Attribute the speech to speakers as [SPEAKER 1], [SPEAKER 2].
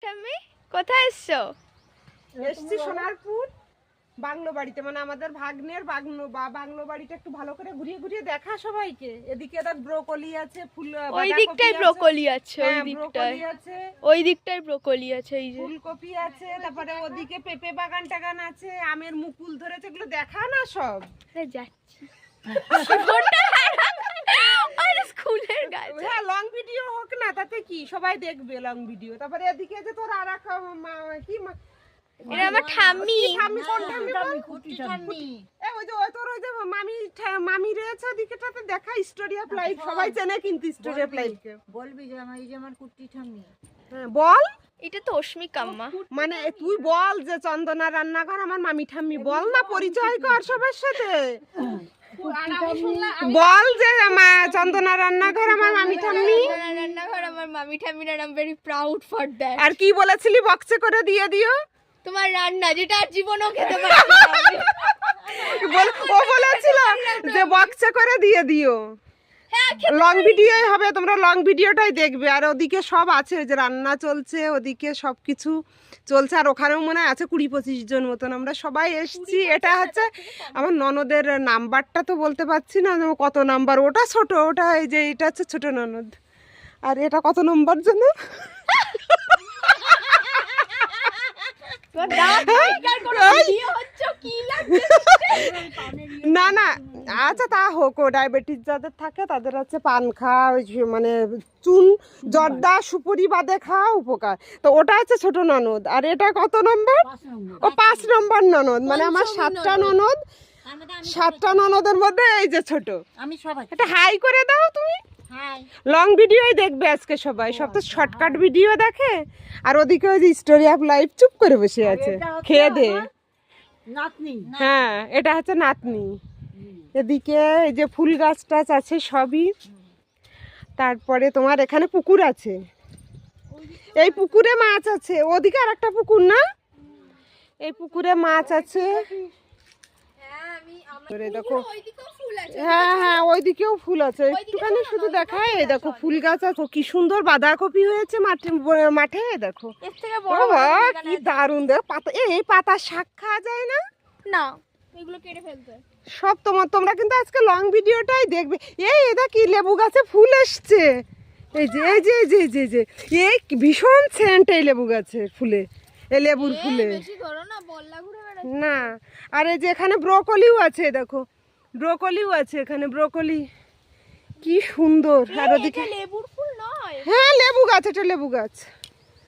[SPEAKER 1] ঠাম্মি কোথায় এসছো?
[SPEAKER 2] এসছি সোনারপুর বাংলো বাড়িতে, মানে আমাদের ভাগ্নের বাংলো বাড়িটা একটু ভালো করে ঘুরিয়ে ঘুরিয়ে দেখা সবাইকে। এদিকে দেখ ব্রোকলি আছে, ফুল
[SPEAKER 1] ওই দিকটায় ব্রোকলি আছে, ওই
[SPEAKER 2] হ্যাঁ,
[SPEAKER 1] দিকটায়
[SPEAKER 2] ব্রোকলি আছে,
[SPEAKER 1] ওই দিকটায় ব্রোকলি আছে, এই যে
[SPEAKER 2] ফুলকপি আছে, তারপরে ওদিকে পেঁপে বাগান টাগান আছে, আমের মুকুল ধরেছে, এগুলো দেখা না সব।
[SPEAKER 1] যাচ্ছি স্কুলের গাছ।
[SPEAKER 2] হ্যাঁ, লং ভিডিও হোক না, তাতে কি সবাই দেখবে লং ভিডিও। তারপরে এদিকে যে তোর আর কি
[SPEAKER 1] এটা আমার ঠাম্মি।
[SPEAKER 2] ঠাম্মি কোন ঠাম্মি বল? এ ওই যে তোর ওই যে মামি রয়েছে ওদিকেটাতে দেখা, স্টোরি অফ লাইফ সবাই চেনে কিন্তু স্টোরি অফ লাইফ কে
[SPEAKER 3] বলবি যে আমার এই যে আমার কুট্টি ঠাম্মি।
[SPEAKER 2] হ্যাঁ বল,
[SPEAKER 1] এটা তো অস্মিকাম্মা।
[SPEAKER 2] মানে তুই বল যে চন্দনা রান্নাঘর আমার মামি ঠাম্মি, বল না, পরিচয় কর সবার সাথে। বল যে চন্দনা রান্নাঘর আমার মামি ঠাম্মি।
[SPEAKER 1] রান্নাঘর আমার মামি ঠাম্মি, আর I am very proud for that.
[SPEAKER 2] আর কি বলেছিলি বক্সে করে দিয়ে দিও?
[SPEAKER 1] তোমার রান্না যেটা আর জীবনও খেতে পারছি না আমি।
[SPEAKER 2] ও বলেছিল যে বক্সে করে দিয়ে দিও।
[SPEAKER 1] হ্যাঁ,
[SPEAKER 2] লং ভিডিওই হবে, তোমরা লং ভিডিওটাই দেখবে। আর ওদিকে সব আছে, ওই যে রান্না চলছে, ওদিকে সব কিছু চলছে। আর ওখানেও মনে হয় আছে 20-25 জন মতন। আমরা সবাই এসছি। এটা হচ্ছে আমার ননদের নাম্বারটা তো বলতে পারছি না কত নাম্বার। ওটা ছোট, ওটা এই যে এটা হচ্ছে ছোট ননদ। আর এটা কত নম্বর জন্য না না, আচ্ছা তা হোক। ও ডায়াবেটিস যাদের থাকে তাদের হচ্ছে পান খাওয়া, ওই মানে চুন জর্দা সুপুরি বাদে খাওয়া উপকার। তো ওটা হচ্ছে ছোট ননদ। আর এটা কত নম্বর? ও 5 নম্বর ননদ। মানে আমার 7টা ননদ, 7টা ননদের মধ্যে এই যে ছোট।
[SPEAKER 3] আমি সবাই
[SPEAKER 2] এটা হাই করে দাও তুমি।
[SPEAKER 3] হাই।
[SPEAKER 2] লং ভিডিওই দেখবে আজকে সবাই, সব তো শর্টকাট ভিডিও দেখে। আর ওদিকে ওই যে স্টোরি অফ লাইফ চুপ করে বসে আছে খেয়ে দে।
[SPEAKER 3] নাতনি।
[SPEAKER 2] হ্যাঁ, এটা হচ্ছে নাতনি। এদিকে এই যে ফুল গাছ টাছ আছে সবই। তারপরে তোমার এখানে পুকুর আছে, এই পুকুরে মাছ আছে। ওদিকে আর একটা পুকুর না, এই পুকুরে মাছ আছে। দেখো, হ্যাঁ হ্যাঁ ওইদিকেও ফুল আছে, একটুখানি শুধু দেখায়। এই দেখো ফুল গাছ আছে, কি সুন্দর বাঁধাকপি হয়েছে মাঠে দেখো। বাবা কি দারুণ! দেখো পাতা, এই পাতা শাক খাওয়া যায় না?
[SPEAKER 1] না, এগুলো কেটে ফেলতে হয়।
[SPEAKER 2] সব তোমরা কিন্তু আজকে লং ভিডিওটাই দেখবে। এই এটা কি লেবু গাছে ফুল এসছে, এই যে এই যে এই যে এই যে এই যে এই ভীষণ সেন্ট এই লেবু গাছের ফুলে, এই লেবুর ফুলে না। আর এই যে এখানে ব্রোকলিও আছে, দেখো ব্রোকলিও আছে এখানে, ব্রোকলি কি সুন্দর। আর ওদিকে
[SPEAKER 1] লেবুর ফুল নয়,
[SPEAKER 2] হ্যাঁ লেবু গাছ, এটা লেবু গাছ।